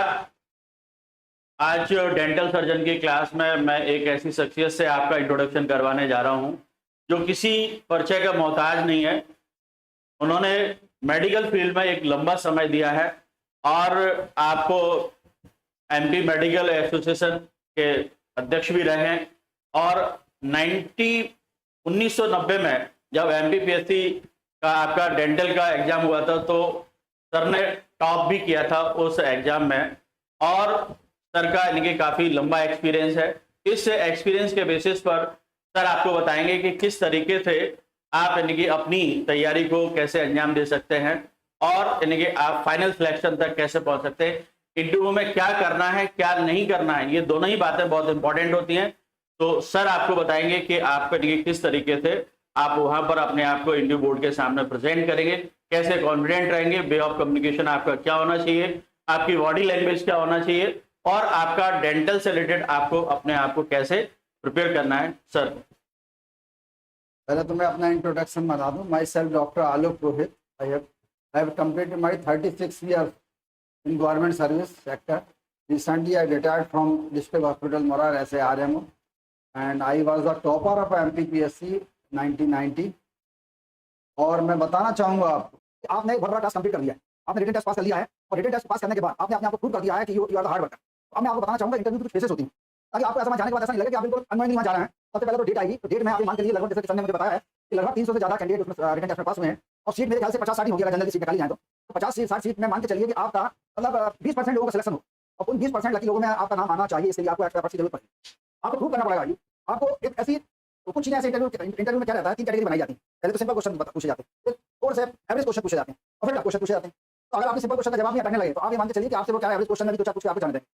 नमस्कार। आज dental surgeon की क्लास में मैं एक ऐसी शख्सियत से आपका इंट्रोडक्शन करवाने जा रहा हूं जो किसी परिचय का मोहताज नहीं है। उन्होंने मेडिकल फील्ड में एक लंबा समय दिया है और आपको एमपी मेडिकल एसोसिएशन के अध्यक्ष भी रहे हैं और 1990 में जब एमपीपीएससी का आपका डेंटल का एग्जाम हुआ था तो सर ने टॉप भी किया था उस एग्जाम में। और सर का इनके काफ़ी लंबा एक्सपीरियंस है। इस एक्सपीरियंस के बेसिस पर सर आपको बताएंगे कि किस तरीके से आप इनकी अपनी तैयारी को कैसे अंजाम दे सकते हैं और इनके आप फाइनल सिलेक्शन तक कैसे पहुंच सकते हैं। इंटरव्यू में क्या करना है क्या नहीं करना है, ये दोनों ही बातें बहुत इंपॉर्टेंट होती हैं। तो सर आपको बताएंगे कि आप इनके किस तरीके से आप वहां पर अपने आप को इंटरव्यू बोर्ड के सामने प्रेजेंट करेंगे, कैसे कॉन्फिडेंट रहेंगे, वे ऑफ कम्युनिकेशन आपका क्या होना चाहिए, आपकी बॉडी लैंग्वेज क्या होना चाहिए और आपका डेंटल से रिलेटेड आपको अपने आप को कैसे प्रिपेयर करना है। सर पहले तो मैं अपना इंट्रोडक्शन बता दूं। My self doctor Alok Purohit. I have completed my 36 years in government service sector. Recently I retired from district hospital Morar as a RMO and I was the topper of MPPSC 1990. और मैं बताना चाहूँगा आपको कि आपने एक बहुत बड़ा टास्क कंप्लीट कर लिया है। आपने रिटन टेस्ट पास कर लिया है और रिटन टेस्ट पास करने के बाद आपने अपने आप को प्रूव कर दिया है कि you are the hard worker. अब मैं आपको बताना चाहूँगा इंटरव्यू की कुछ फेसेस होती हैं ताकि आपको ऐसा जाने के बाद ऐसा नहीं लगे कि आप बिल्कुल अननोइंगली वहाँ जा रहे हैं। सबसे पहले तो डेट आएगी, तो डेट में आप मान के लिए लगभग जैसे सर ने मुझे बताया है कि लगभग 300 से ज़्यादा कैंडिडेट उसमें रिटन टेस्ट में पास हुए हैं और सीट मेरे ख्याल से 50-60 ही होगी अगर जनरल की सीट निकाली जाए तो 50-60 सीट में मान के चलिए कि आपका मतलब 20% लोगों का सिलेक्शन हो और उन 20% लकी लोगों में आपका नाम आना चाहिए। इसलिए आपको एक्स्ट्रा एफर्ट्स की जरूरत पड़ेगी। आपको प्रूव करना पड़ेगा। आपको एक ऐसी कुछ चीज़ें ऐसे इंटरव्यू में क्या रहता है, 3 कैटेगरी बनाई जाती है। पहले तो सिंपल क्वेश्चन पूछे जाते हैं, थोड़े से एवरेज क्वेश्चन पूछे जाते हैं और फिर क्वेश्चन पूछे जाते हैं। तो अगर आपने सिंपल क्वेश्चन का जवाब नहीं अटकने लगे तो आप ये मान के चलिए कि आपसे वो क्या एवरेज क्वेश्चन में भी तो कुछ आपको जान देंगे।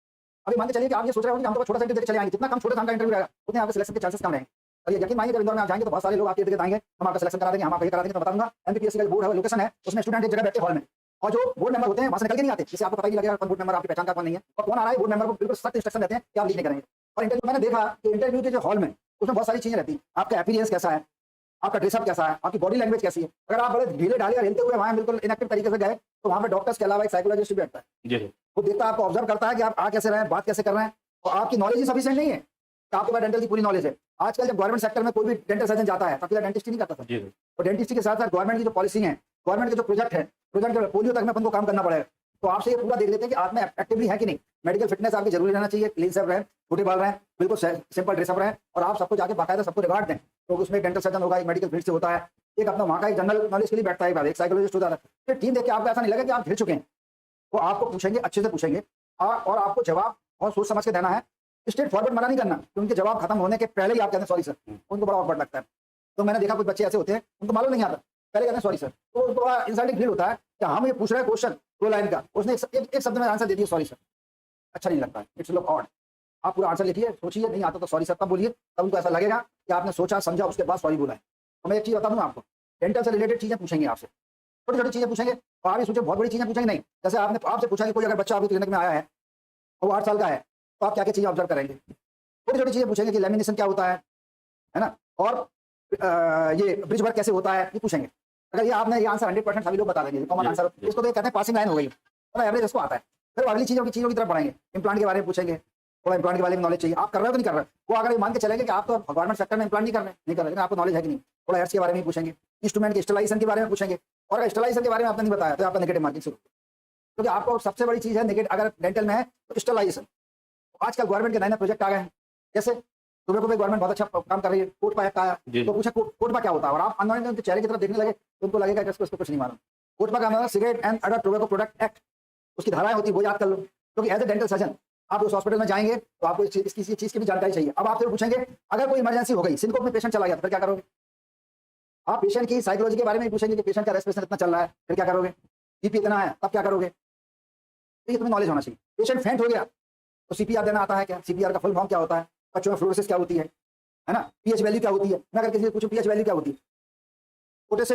अभी मान के चलिए कि आप ये सोच रहे हो कि हम तो छोटा सा इंटरव्यू चले आएंगे, जितना कम छोटे टाइम का इंटरव्यू रहेगा उतने आपके सिलेक्शन के चांसेस कम रहेंगे। और ये यकीन मानिए जब इंदौर में आप जाएंगे तो बहुत सारे लोग आपके इर्द आएंगे, हम आपका सिलेक्शन करा देंगे, हम आपका ये करा देंगे। तो बताऊंगा एमपीपीएससी का बोर्ड है, लोकेशन है, उसमें स्टूडेंट एक जगह बैठे हॉल में और जो बोर्ड मेंबर होते हैं वहां से निकल के नहीं आते, जिससे आपको पता ही लगेगा कौन बोर्ड मेंबर आपकी पहचान का कौन नहीं है और कौन आ रहा है। बोर्ड मेंबर को बिल्कुल सख्त इंस्ट्रक्शन देते हैं कि आप लीड नहीं करेंगे। और इंटरव्यू मैंने देखा कि इंटरव्यू के जो हॉल में उसमें बहुत सारी चीजें रहती हैं। आपका अपीयरेंस कैसा है, आपका ड्रेसअप कैसा है, आपकी बॉडी लैंग्वेज कैसी है। अगर आप बड़े ढीले ढाले और हिलते हुए वहाँ बिल्कुल इनएक्टिव तरीके से गए तो वहाँ पे डॉक्टर्स के अलावा एक साइकोलॉजिस्ट भी बैठता है। वो देखता है, आपको ऑब्जर्व करता है कि आप आ कैसे रहे हैं, बात कैसे कर रहे हैं और आपकी नॉलेज ही सफिशिएंट नहीं है कि आपके पास डेंटल की पूरी नॉलेज है। आजकल जब गवर्नमेंट सेक्टर में कोई भी डेंटल सर्जन जाता है तो डेंटिस्ट्री नहीं करता था। और डेंटिस्ट्री के साथ साथ गवर्नमेंट की जो पॉलिसी है, गवर्नमेंट के जो प्रोजेक्ट है, प्रोजेक्ट पोलियो तक में अपन को काम करना पड़ेगा। तो आपसे ये पूरा देख लेते हैं कि आप में एक्टिवली है कि नहीं। मेडिकल फिटनेस आपकी जरूरी रहना चाहिए, क्लीन सेफ रहे, छोटे बाल रहे, बिल्कुल सिंपल ड्रेसअप रहे और आप सबको जाके बाकायदा सबको रिगार्ड दें। तो उसमें डेंटल सर्जन होगा, एक मेडिकल फील्ड से होता है, एक अपना वहाँ का एक जनरल नॉलेज के लिए बैठता है, एक साइकोलॉजिस्ट होता है। फिर टीम देख के आपको ऐसा नहीं लगे कि आप घिर चुके हैं। वो आपको पूछेंगे, अच्छे से पूछेंगे और आपको जवाब बहुत सोच समझ के देना है। स्ट्रेट फॉरवर्ड मना नहीं करना कि उनके जवाब खत्म होने के पहले ही आप कहते हैं सॉरी सर। उनको बड़ा ऑकवर्ड लगता है। तो मैंने देखा कुछ बच्चे ऐसे होते हैं उनको मालूम नहीं आता, पहले कहते हैं सॉरी सर, तो उनको बड़ा इंसल्टिंग फील होता है कि हम ये पूछ रहे हैं क्वेश्चन 2 लाइन का, उसने एक शब्द में आंसर दे दिया सॉरी सर। अच्छा नहीं लगता है, इट्स लुक ऑड। आप पूरा आंसर लिखिए, सोचिए, नहीं आता तो सॉरी सर तब बोलिए, तब उनको ऐसा लगेगा कि आपने सोचा समझा उसके बाद सॉरी बोला है। तो मैं एक चीज़ बता दूँ आपको, डेंटल से रिलेटेड चीज़ें पूछेंगे आपसे, छोटी छोटी चीज़ें पूछेंगे और आप ये सोचे बहुत बड़ी चीज़ें पूछेंगे नहीं। जैसे आपसे पूछा कि कोई अगर बच्चा आपकी क्लिनिक में आया है और वो 8 साल का है तो आप क्या क्या चीज़ें ऑब्जर्व करेंगे। छोटी छोटी चीज़ें पूछेंगे कि लेमिनेशन क्या होता है ना, और ये ब्रिज वर्क कैसे होता है, ये पूछेंगे। अगर ये आपने ये आंसर 100% सभी लोग बता देंगे, कॉमन आंसर, इसको तो कहते हैं पासिंग लाइन हो गई, मतलब एवरेज इसको आता है। फिर अगली चीज़ों की तरफ बढ़ाएंगे, इम्प्लांट के बारे में पूछेंगे, थोड़ा इम्प्लांट के बारे में नॉलेज चाहिए, आप कर रहे हो कि नहीं कर रहे। वो अगर मान के चलेंगे कि आप तो गवर्नमेंट सेक्टर में इम्प्लांट नहीं कर रहे, लेकिन आपको नॉलेज है कि नहीं, थोड़ा हेयर्स के बारे में पूछेंगे, इंस्ट्रूमेंट के स्टरलाइजेशन के बारे में पूछेंगे। और अगर स्टरलाइजेशन के बारे में आपने नहीं बताया तो आपका नेगेटिव मार्किंग शुरू, क्योंकि आपको सबसे बड़ी चीज़ है नेगेटिव अगर डेंटल में है तो स्टरलाइजेशन। आजकल गवर्नमेंट के नए नए प्रोजेक्ट आ गए हैं, जैसे सुबह को गवर्नमेंट बहुत अच्छा काम कर रही है, कोट पा का, तो पूछा कोट पा क्या होता है और आप अनजाने उनके चेहरे की तरफ देखने लगे तो उनको लगेगा कि इसको कुछ नहीं मालूम। कोट पा का मतलब cigarette and other tobacco product act, उसकी धाराएं होती है वो याद कर लो, क्योंकि एज ए डेंटल सर्जन आप उस हॉस्पिटल में जाएंगे तो आपको इसकी चीज़ की भी जानकारी चाहिए। अब आपसे पूछेंगे अगर कोई इमरजेंसी हो गई, सिंकोप में पेशेंट चला गया तो फिर क्या करोगे। आप पेशेंट की साइकोलॉजी के बारे में पूछेंगे कि पेशेंट का रेस्पिरेशन इतना चल रहा है, फिर क्या करोगे, बीपी इतना है तब क्या करोगे। तो ये तुम्हें नॉलेज होना चाहिए। पेशेंट फेंट हो गया तो सीपीआर देना आता है क्या, सीपीआर का फुल फॉर्म क्या होता है, बच्चों में फ्लोरोसिस क्या होती है ना, पीएच वैल्यू क्या होती है। मैं अगर किसी से पूछूं पीएच वैल्यू क्या होती है,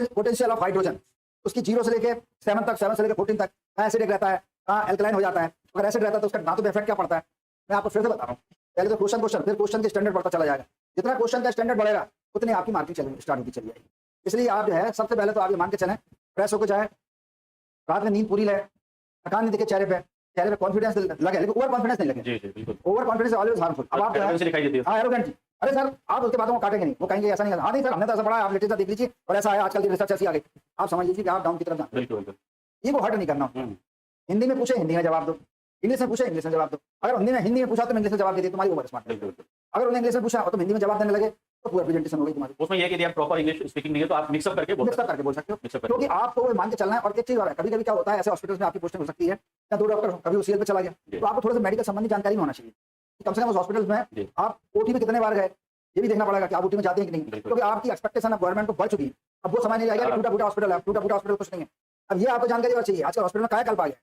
पोटेंशियल ऑफ हाइड्रोजन, उसकी 0 से लेकर 7 तक, 7 से लेकर 14 तक, कहाँ एसिडिक रहता है, कहाँ एल्कलाइन हो जाता है। अगर एसिड रहता है तो उसका दांतों पे इफेक्ट क्या पड़ता है, मैं आपको फिर से बता रहा हूँ। पहले तो क्वेश्चन फिर क्वेश्चन के स्टैंडर्ड बढ़ता चला जाएगा। जितना क्वेश्चन का स्टैंडर्ड बढ़ेगा उतनी आपकी मार्किंग स्टार्ट होती चली जाएगी। इसलिए आप जो है सबसे पहले तो आप ये मान के चलें, फ्रेश होकर जाए, रात में नींद पूरी ले, थकान नहीं दिखे चेहरे पे, चेहरे पे कॉन्फिडेंस लगे, लेकिन ओवर कॉन्फिडेंस नहीं लगे। जी जी बिल्कुल। Over confidence always harmful. अब आप जो है एरोगेंसी दिखाई देती है। हाँ एरोगेंट, अरे सर आप उसके बातों को काटेंगे नहीं, वो कहेंगे ऐसा नहीं है, हाँ नहीं सर हमने तो ऐसा पढ़ा है, आप लिटरेचर देख लीजिए और ऐसा है, आजकल की रिसर्च ऐसी आ गई, आप समझ लीजिए कि आप डाउन की तरफ जाते हैं। बिल्कुल बिल्कुल। ये को हर्ट नहीं करना। हिंदी में पूछे हिंदी में जवाब दो, इंग्लिश में पूछे इंग्लिश में जवाब दो। अगर हिंदी में पूछा तो इंग्लिश में जवाब दे दी, तुम्हारी ओवर स्मार्ट। बिल्कुल बिल्कुल। अगर उन्हें इंग्लिश में पूछा और तुम हिंदी में जवाब देने लगे तो पूरा प्रेजेंटेशन हो गई तुम्हारी। उसमें ये है कि यदि आप प्रॉपर इंग्लिश स्पीकिंग नहीं है तो आप मिक्सअप करके बोल मिक्सअप करके बोल सकते हो, मिक्सअप करके। क्योंकि आपको वो मान के चलना है। और एक चीज और है, कभी कभी क्या होता है ऐसे हॉस्पिटल्स में आपकी पोस्टिंग हो सकती है या दो डॉक्टर कभी उसी पे चला गया, तो आपको थोड़ा सा मेडिकल संबंधी जानकारी होना चाहिए। कम से कम उस हॉस्पिटल्स में आप ओटी में कितने बार गए ये भी देखना पड़ेगा कि आप ओटी में जाते हैं कि नहीं, क्योंकि आपकी एक्सपेक्टेशन अब गवर्नमेंट को बढ़ चुकी है। अब वो समझ नहीं आएगा कि टूटा फूटा हॉस्पिटल है, टूटा फूटा हॉस्पिटल कुछ नहीं है। अब ये आपको जानकारी होनी चाहिए। आजकल हॉस्पिटल में कायाकल्प आ गया,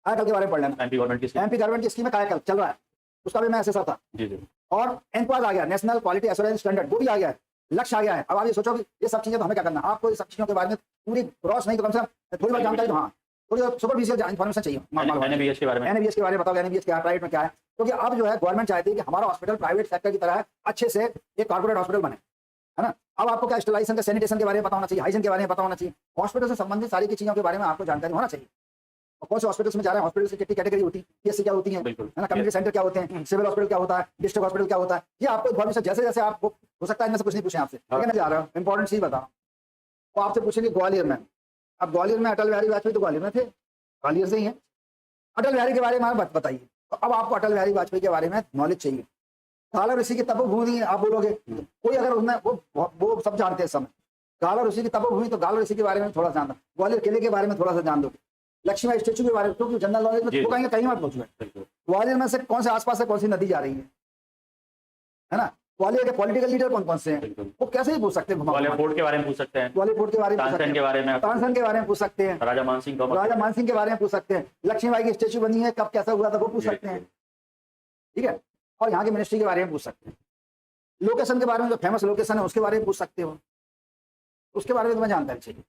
कायाकल्प के बारे में पढ़ लेना। एमपी गवर्नमेंट की एमपी गवर्नमेंट की स्कीम में कायाकल्प चल रहा है, उसका भी मैं असेसर था। जी जी और एनक्वाज आ गया, नेशनल क्वालिटी एश्योरेंस स्टैंडर्ड, वो भी आ गया है, लक्ष्य आ गया है। अब आप ये सोचो कि ये सब चीजें तो हमें क्या करना है, आपको ये सब चीजों के बारे में पूरी क्रॉस नहीं तो कम से कम थोड़ी बहुत जानकारी, तो हाँ थोड़ी सुपरफिशियल इन्फॉर्मेशन चाहिए। एनएबीएच के बारे में, एनएबीएच के बारे में बताओ, एनएबीएच क्या है, प्राइवेट में क्या है। क्योंकि अब जो है गवर्नमेंट चाहती है कि हमारा हॉस्पिटल प्राइवेट सेक्टर की तरह अच्छे से एक कॉर्पोरेट हॉस्पिटल बने, है ना। अब आपको क्या स्टेलाइजेशन का, सैनिटेशन के बारे में पता होना चाहिए, हाइजीन के बारे में पता होना चाहिए, हॉस्पिटल से संबंधित सारी की चीजों के बारे में आपको जानकारी होना चाहिए। और कौन से हॉस्पिटल्स में जा रहे हैं, हॉस्पिटल की कितनी कैटेगरी होती है, पीएससी क्या होती है, बिल्कुल है ना, कम्युनिटी सेंटर क्या होते हैं, सिविल हॉस्पिटल क्या होता है, डिस्ट्रिक्ट हॉस्पिटल क्या होता है, ये आपको इन्फॉर्मेशन जैसे जैसे आप हो सकता है इनमें से कुछ नहीं पूछे आपसे, लेकिन मैं जा रहा हूँ इंपॉर्टेंट चीज बताओ। तो आपसे पूछेंगे ग्वालियर में, अब ग्वालियर में अटल बिहारी वाजपेयी तो ग्वालियर में थे, ग्वालियर से ही है, अटल बिहारी के बारे में बताइए। तो अब आपको अटल बिहारी वाजपेयी के बारे में नॉलेज चाहिए। काला ऋषि की तपोभूमि आप बोलोगे, कोई अगर उसमें वो सब जानते हैं सब, काला ऋषि की तपोभूमि, तो काला ऋषि के बारे में थोड़ा जान दो, ग्वालियर किले के बारे में थोड़ा सा जान दो, लक्ष्मीबाई स्टेचू के बारे में, क्योंकि जनरल नॉलेज में तो कहेंगे कहीं मत पूछो। ग्वालियर में से कौन से आसपास से कौन सी नदी जा रही है ना, ग्वालियर के पॉलिटिकल लीडर कौन कौन से हैं, वो कैसे ही पूछ सकते हैं। ग्वालियर फोर्ट के बारे में पूछ सकते हैं, ग्वालियर फोर्ट के बारे में, तानसेन के बारे में, तानसेन के बारे में पूछ सकते हैं, राजा मानसिंह के बारे में पूछ सकते हैं, लक्ष्मीबाई की स्टेचू बनी है कब कैसा हुआ था वो पूछ सकते हैं, ठीक है। और यहाँ की मिनिस्ट्री के बारे में पूछ सकते हैं, लोकेशन के बारे में, जो फेमस लोकेशन है उसके बारे में पूछ सकते हो, उसके बारे में तुम्हें जानकारी चाहिए।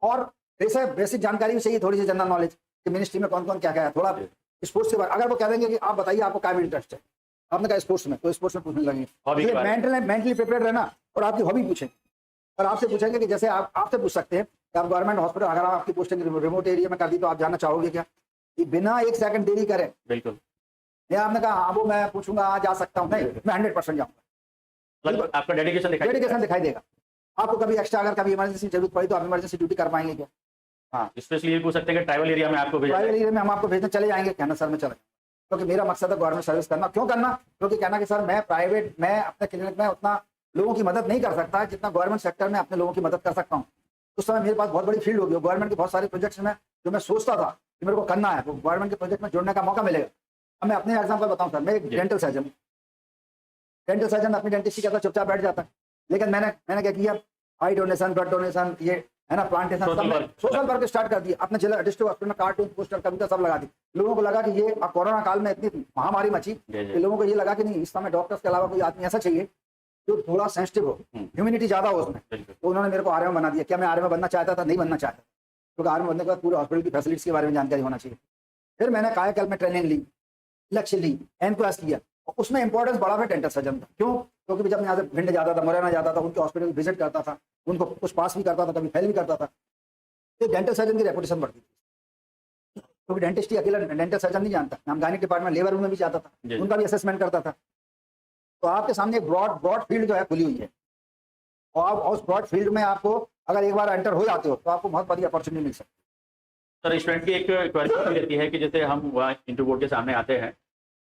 और जैसे बेसिक जानकारी भी चाहिए, थोड़ी सी जनरल नॉलेज कि मिनिस्ट्री में कौन कौन क्या क्या है, थोड़ा स्पोर्ट्स के बारे। अगर वो कह देंगे कि आप बताइए आपको क्या में इंटरेस्ट है, आपने कहा स्पोर्ट्स में, तो स्पोर्ट्स में पूछने लगेंगे। मेंटली प्रिपेयर रहना और आपकी हॉबी पूछेंगे, और आपसे पूछेंगे कि जैसे आपसे पूछ सकते हैं कि आप गवर्नमेंट हॉस्पिटल, अगर आपकी पोस्टिंग रिमोट एरिया में कर दी तो आप जाना चाहोगे क्या, कि बिना एक सेकंड देरी करें। बिल्कुल, या आपने कहा हाँ वो मैं पूछूंगा जा सकता हूँ, नहीं मैं 100% जाऊँगा। आपका डेडिकेशन दिखाई देगा। आपको कभी एक्स्ट्रा अगर कभी इमरजेंसी जरूरत पड़ी तो आप इमरजेंसी ड्यूटी कर पाएंगे क्या। हाँ, स्पेशली ये पूछ सकते हैं कि ट्राइबल एरिया में आपको भेजना, ट्राइबल एरिया में हम आपको भेजने चले जाएंगे, कहना सर मैं चला, क्योंकि मेरा मकसद है गवर्नमेंट सर्विस करना। क्यों करना, क्योंकि कहना कि सर मैं प्राइवेट में अपने क्लिनिक में उतना लोगों की मदद नहीं कर सकता जितना गवर्नमेंट सेक्टर में अपने लोगों की मदद कर सकता हूँ। उस समय मेरे पास बहुत बड़ी फील्ड होगी, गवर्नमेंट के बहुत सारे प्रोजेक्ट्स में जो मैं सोचता था कि मेरे को करना है, वो गवर्नमेंट के प्रोजेक्ट में जुड़ने का मौका मिलेगा। अब मैं अपने एग्जाम्पल बताऊँ सर, मैं एक डेंटल सर्जन अपनी डेंटिस्ट्री करता चुपचाप बैठ जाता, लेकिन मैंने क्या किया, आई डोनेशन, ब्लड डोनेशन, ये है ना, प्लांटेशन, सोशल वर्क स्टार्ट कर दिया अपने जिला डिस्ट्रिक्ट हॉस्पिटल में। कार्टून, पोस्टर, कविता सब लगा दी। लोगों को लगा कि ये कोरोना काल में इतनी महामारी मची कि लोगों को ये लगा कि नहीं इस समय डॉक्टर्स के अलावा कोई आदमी ऐसा चाहिए जो थोड़ा सेंसिटिव हो, ह्यूमिनिटी ज्यादा हो उसमें। तो उन्होंने मेरे को आरएमओ बना दिया। क्या मैं आरएमओ बनना चाहता था? नहीं बनना चाहता, क्योंकि आरएमओ बनने के बाद पूरे हॉस्पिटल की फैसिलिटीज के बारे में जानकारी होना चाहिए। फिर मैंने कायाकल्प में ट्रेनिंग ली, लक्ष्य ली, एनक्लास किया, और उसमें इंपॉर्टेंस बड़ा था डेंटल सर्जन का। क्यों? क्योंकि जब मैं यहाँ से भिंड जाता था, मुरैना जाता था, उनके हॉस्पिटल विजिट करता था, उनको कुछ पास भी करता था, कभी फेल भी करता था, तो डेंटल सर्जन की रेपुटेशन बढ़ती थी। क्योंकि डेंटिस्ट ही अकेला डेंटल सर्जन नहीं जानता, हम गायनिक डिपार्टमेंट लेबर रूम में भी जाता था, उनका भी असेसमेंट करता था। तो आपके सामने एक ब्रॉड फील्ड जो है खुली हुई है, और आप उस ब्रॉड फील्ड में आपको अगर एक बार एंटर हो जाते हो तो आपको बहुत बड़ी अपॉर्चुनिटी मिल सकती है। सर, स्टूडेंट की एक क्वेरी रहती है कि जैसे हम वहाँ इंटरव्यू बोर्ड के सामने आते हैं